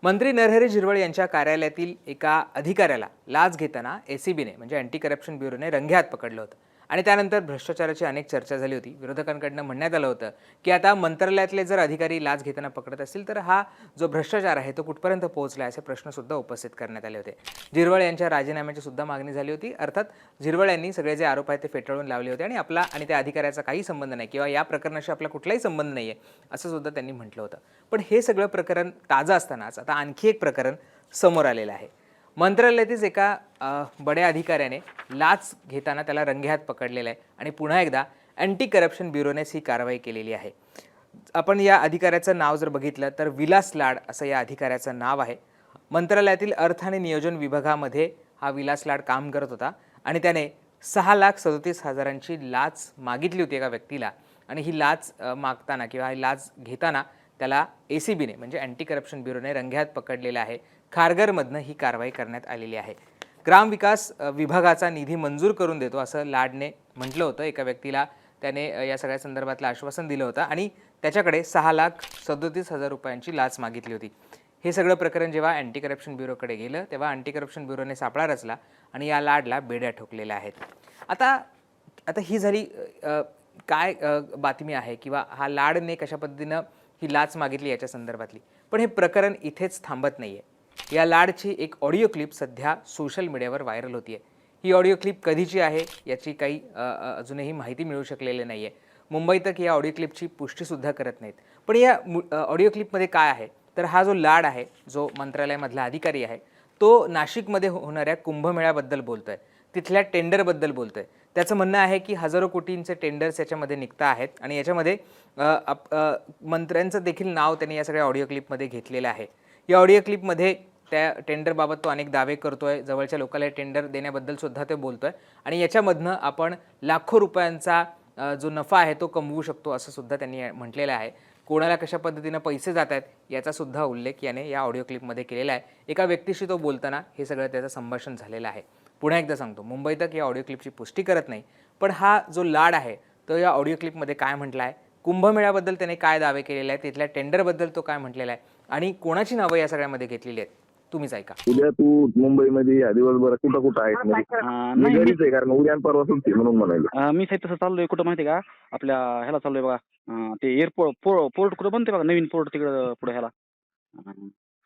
मंत्री नरहरी झिरवळ यांच्या कार्यालयातील एका अधिकाऱ्याला लाच घेताना एसीबीने म्हणजे अँटी करप्शन ब्युरोने रंगेहात पकडलं होतं आणि त्यानंतर भ्रष्टाचाराची अनेक चर्चा झाली होती। विरोधकांकडून म्हणण्यात आलं होतं की आता मंत्रालयातले जर अधिकारी लाच घेताना पकडत असतील तर हा जो भ्रष्टाचार आहे तो कुठपर्यंत पोहोचला असे प्रश्न सुद्धा उपस्थित करण्यात आले होते। झिरवळ यांच्या राजीनाम्याची सुद्धा मागणी झाली होती। अर्थात झिरवळ यांनी सगळे जे आरोप आहेत ते फेटाळून लावले होते आणि आपला आणि त्या अधिकाऱ्याचा काही संबंध नाही किंवा या प्रकरणाशी आपला कुठलाही संबंध नाहीये असं सुद्धा त्यांनी म्हटलं होतं। पण हे सगळं प्रकरण ताजं असतानाच आता आणखी एक प्रकरण समोर आलेलं आहे। मंत्रालयातील एका बड्या अधिकाऱ्याने लाच घेताना त्याला रंगेहात पकडलेलं आहे आणि पुन्हा एकदा अँटी करप्शन ब्युरोनेच ही कारवाई केलेली आहे। आपण या अधिकाऱ्याचं नाव जर बघितलं तर विलास लाड असं या अधिकाऱ्याचं नाव आहे। मंत्रालयातील अर्थ आणि नियोजन विभागामध्ये हा विलास लाड काम करत होता आणि त्याने 6,37,000ची लाच मागितली होती एका व्यक्तीला आणि ही लाच मागताना किंवा ही लाच घेताना त्याला एसीबीने म्हणजे अँटी करप्शन ब्युरोने रंगेहात पकडलेलं आहे। खारघरमधनं ही कारवाई करण्यात आलेली आहे। ग्रामविकास विभागाचा निधी मंजूर करून देतो असं लाडने म्हटलं होतं। एका व्यक्तीला त्याने या सगळ्या संदर्भातलं आश्वासन दिलं होतं आणि त्याच्याकडे 6,37,000 रुपयांची लाच मागितली होती। हे सगळं प्रकरण जेव्हा अँटी करप्शन ब्युरोकडे गेलं तेव्हा अँटी करप्शन ब्युरोने सापळा रचला आणि या लाडला बेड्या ठोकलेल्या आहेत। आता आता ही झाली काय बातमी आहे किंवा हा लाडने कशा पद्धतीनं ही लाच मागितली याच्या संदर्भातली। पण हे प्रकरण इथेच थांबत नाहीये। या लाडची एक ऑडिओ क्लिप सध्या सोशल मीडियावर व्हायरल होतीये। ही ऑडिओ क्लिप कधीची आहे याची काही अजूनही माहिती मिळू शकलेली नाहीये। मुंबई तक या ऑडिओ क्लिपची पुष्टी सुद्धा करत नाहीत। पण या ऑडिओ क्लिपमध्ये काय आहे तर हा जो लाड आहे जो मंत्रालयामधला अधिकारी आहे तो नाशिकमध्ये होणाऱ्या कुंभमेळ्याबद्दल बोलतोय, तिथल्या टेंडरबद्दल बोलतोय। त्याचं म्हणणं आहे की हजारो कोटींचे टेंडर्स याच्यामध्ये निघता आहेत आणि याच्यामध्ये मंत्र्यांचं देखील नाव त्यांनी या सगळ्या ऑडिओ क्लिपमध्ये घेतलेलं आहे। या ऑडिओ क्लिपमध्ये त्या टेंडरबाबत तो अनेक दावे करतोय, जवळच्या लोकांना टेंडर देण्याबद्दल सुद्धा ते बोलतोय आणि याच्यामधनं आपण लाखो रुपयांचा जो नफा आहे तो कमवू शकतो असं सुद्धा त्यांनी म्हटलेलं आहे। कोणाला कशा पद्धतीने पैसे जात आहेत याचा सुद्धा उल्लेख याने या ऑडिओ क्लिपमध्ये केलेला आहे। एका व्यक्तीशी तो बोलताना हे सगळं त्याचं संभाषण झालेलं आहे। पुन्हा एकदा सांगतो, मुंबई तक या ऑडिओ क्लिपची पुष्टी करत नाही, पण हा जो लाड आहे तो या ऑडिओ क्लिपमध्ये काय म्हटलं आहे, कुंभमेळ्याबद्दल त्याने काय दावे केलेले आहेत, तिथल्या टेंडरबद्दल तो काय म्हटलेला आहे आणि कोणाची नावं या सगळ्यामध्ये घेतलेली आहेत तुम्हीच ऐका। उद्या तू मुंबईमध्ये या दिवसभरात कुठं कुठं आहेस म्हणजे मी घरीच आहे कारण उद्या आणि परवा सुट्टी म्हणून म्हणाले। मी साहेब तसं चाललोय कुठं माहिती का आपल्या ह्याला चाललोय बघा ते एअरपोर्ट पोर्ट कुठं बनते बघा नवीन पोर्ट तिकडं पुढे ह्याला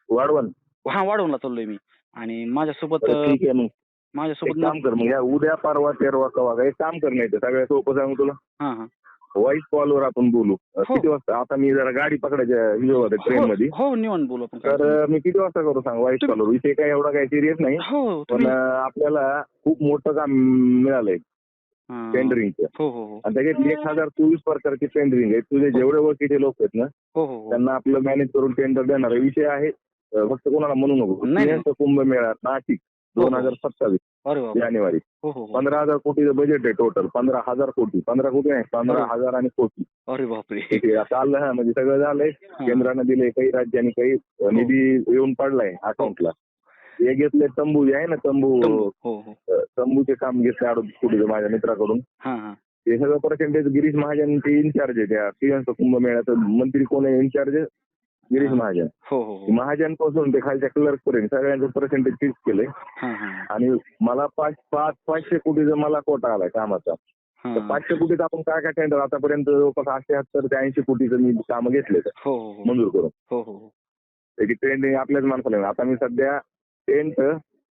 वाढवण वाढवणला चाललोय मी आणि माझ्यासोबत ठीक आहे मग एक माझ्यासोबत काम कर मग या उद्या परवा तेरवा कवा एक काम कर नाही सगळ्यात सोपं सांगू तुला हां हां व्हॉइस कॉलवर आपण बोलू किती वाजता आता मी जरा गाडी पकडायच्या ट्रेन मध्ये हो निवांत बोलू आपण तर मी किती वाजता करू सांग व्हॉइस कॉलवर विषय काय एवढा काही सिरियस नाही हो पण आपल्याला खूप मोठं काम मिळालंय टेंडरिंगचं हो हो हो आणि त्याच्यात 1024 प्रकारचे टेंडरिंग आहे तुझे जेवढे ओळखीचे लोक आहेत ना हो हो त्यांना आपलं मॅनेज करून टेंडर देणार विषय आहे फक्त कोणाला म्हणू नको कुंभमेळा नाशिक 2027 जानेवारी हो हो 15,000 कोटीचं बजेट आहे टोटल 15,000 कोटी 15 कोटी नाही 15,000 आणि कोटी अरे बापरे चाललं हा म्हणजे सगळं झालंय केंद्रानं दिलंय काही राज्यांनी काही निधी येऊन पडलाय अकाउंटला हे घेतलंय तंबू जे आहे ना तंबूचे काम घेतले 38 कोटीचं माझ्या मित्राकडून हे सगळं पर्सेंटेज गिरीश महाजन ते इन्चार्ज आहे त्या श्रीयंत कुंभमेळ्याचं मंत्री कोण आहे इन्चार्ज गिरीश महाजन महाजन पासून ते खालच्या क्लर्क पर्यंत सगळ्यांचं पर्सेंटेज फिक्स केलंय आणि मला 500 कोटीचा मला कोटा आलाय कामाचा 500 कोटीत आपण काय काय टेंडर आतापर्यंत जवळपास 78 ते 80 कोटीचं मी कामं घेतले मंजूर करून त्याची ट्रेंडिंग आपल्याच माणसाला आता मी सध्या टेंट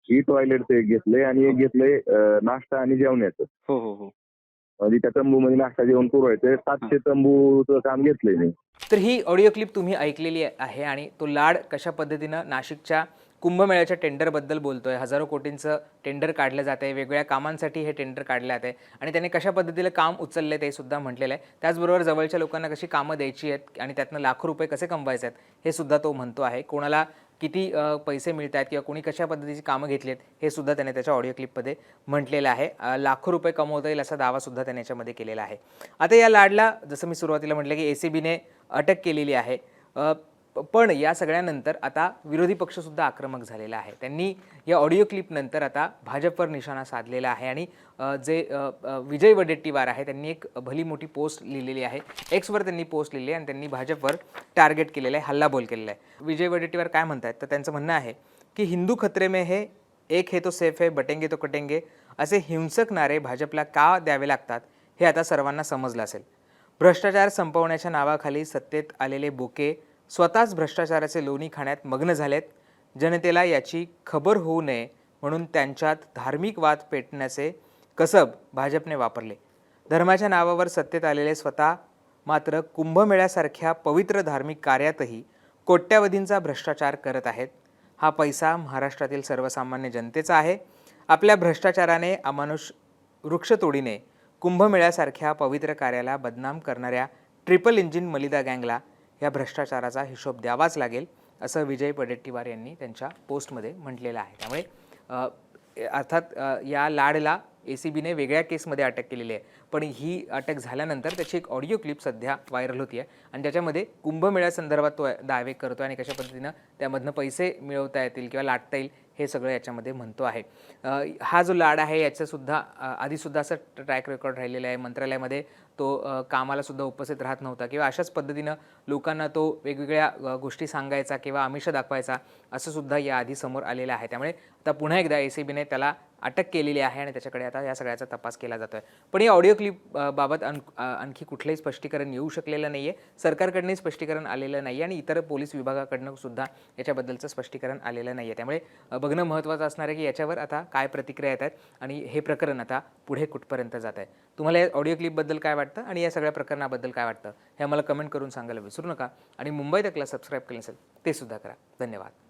ही टॉयलेटचं एक घेतलंय आणि एक घेतलंय नाश्ता आणि जेवण्याचं म्हणजे त्या तंबूमध्ये नाश्ता जेवण पुरवायचं 700 तंबूचं काम घेतलंय मी। तर ही ऑडिओ क्लिप तुम्ही ऐकलेली आहे आणि तो लाड कशा पद्धतीनं नाशिकच्या कुंभमेळ्याच्या टेंडरबद्दल बोलतोय। हजारो कोटींचं टेंडर काढलं जातंय, वेगवेगळ्या कामांसाठी हे टेंडर काढलं जातंय आणि त्याने कशा पद्धतीनं काम उचलले ते सुद्धा म्हटलेलं आहे। त्याचबरोबर जवळच्या लोकांना कशी कामं द्यायची आहेत आणि त्यातनं लाखो रुपये कसे कमवायचे आहेत हे सुद्धा तो म्हणतो आहे। कोणाला किती पैसे मिळत आहेत किंवा कोणी कशा पद्धतीची कामं घेतली आहेत हे सुद्धा त्याने त्याच्या ऑडिओ क्लिपमध्ये म्हटलेलं आहे। लाखो रुपये कमवता येईल असा दावा सुद्धा त्याने याच्यामध्ये केलेला आहे। आता या लाडला जसं मी सुरुवातीला म्हटलं की एसीबीने अटक केलेली आहे। पण या सगळ्यानंतर आता विरोधी पक्ष सुद्धा आक्रमक झालेला आहे. त्यांनी या ऑडिओ क्लिप नंतर आता भाजपवर निशाणा साधलेला आहे आणि विजय वडेट्टीवार आहे त्यांनी एक भली मोठी पोस्ट लिहिलेली आहे. एक्सवर त्यांनी पोस्ट लिहिली आणि त्यांनी भाजपवर टार्गेट केलेलं आहे, हल्लाबोल केलेला आहे. विजय वडेट्टीवार काय म्हणतात तर त्यांचं म्हणणं आहे की हिंदू खतरे में है, एक है तो सेफ है, बटेंगे तो कटेंगे असे हिंसक नारे भाजपला का द्यावे लागतात हे आता सर्वांना समजलं असेल. भ्रष्टाचार संपवण्याच्या नावाखाली सत्तेत आलेले बोके स्वतःच भ्रष्टाचाराचे लोणी खाण्यात मग्न झालेत. जनतेला याची खबर होऊ नये म्हणून त्यांच्यात धार्मिक वाद पेटण्याचे कसब भाजपने वापरले. धर्माच्या नावावर सत्तेत आलेले स्वतः मात्र कुंभमेळ्यासारख्या पवित्र धार्मिक कार्यातही कोट्यावधींचा भ्रष्टाचार करत आहेत. हा पैसा महाराष्ट्रातील सर्वसामान्य जनतेचा आहे. आपल्या भ्रष्टाचाराने अमानुष वृक्षतोडीने कुंभमेळ्यासारख्या पवित्र कार्याला बदनाम करणाऱ्या ट्रिपल इंजिन मलिदा गँगला या भ्रष्टाचाराचा हिशोब द्यावाच लागेल असं विजय वडेट्टीवार यांनी त्यांच्या पोस्टमध्ये म्हटलेलं आहे. त्यामुळे अर्थात या लाडला ACBने वेगळ्या केसमध्ये अटक केलेली आहे, पण ही अटक झाल्यानंतर त्याची एक ऑडिओ क्लिप सध्या व्हायरल होती आहे आणि त्याच्यामध्ये कुंभमेळ्यासंदर्भात तो दावे करतो आणि कशा पद्धतीनं त्यामधनं पैसे मिळवता येतील किंवा लाटता येईल हे सगळं याच्यामध्ये म्हणतो आहे. हा जो लाड आहे याचंसुद्धा आधीसुद्धा असं ट्रॅक रेकॉर्ड राहिलेलं आहे. मंत्रालयामध्ये तो कामाला सुद्धा उपस्थित राहत नव्हता किंवा अशाच पद्धतीनं लोकांना तो वेगवेगळ्या गोष्टी सांगायचा किंवा आमिष दाखवायचा असं सुद्धा याआधी समोर आलेलं आहे. त्यामुळे आता पुन्हा एकदा ACBने त्याला अटक केलेली आहे आणि त्याच्याकडे आता या सगळ्याचा तपास केला जातोय. पण या ऑडिओ क्लिप बाबत आणखी कुठलंही स्पष्टीकरण येऊ शकलेलं नाहीये. सरकारकडनंही स्पष्टीकरण आलेलं नाही आणि इतर पोलीस विभागाकडनं सुद्धा याच्याबद्दलचं स्पष्टीकरण आलेलं नाहीये. त्यामुळे बघणं महत्त्वाचं असणार आहे की याच्यावर आता काय प्रतिक्रिया येत आहेत आणि हे प्रकरण आता पुढे कुठपर्यंत जात आहे. तुम्हाला या ऑडिओ क्लिपबद्दल काय वाटतं आणि या सगळ्या प्रकरणाबद्दल काय वाटतं हे आम्हाला कमेंट करून सांगायला विसरू नका आणि मुंबई तकला सबस्क्राईब केलं नसेल ते सुद्धा करा. धन्यवाद.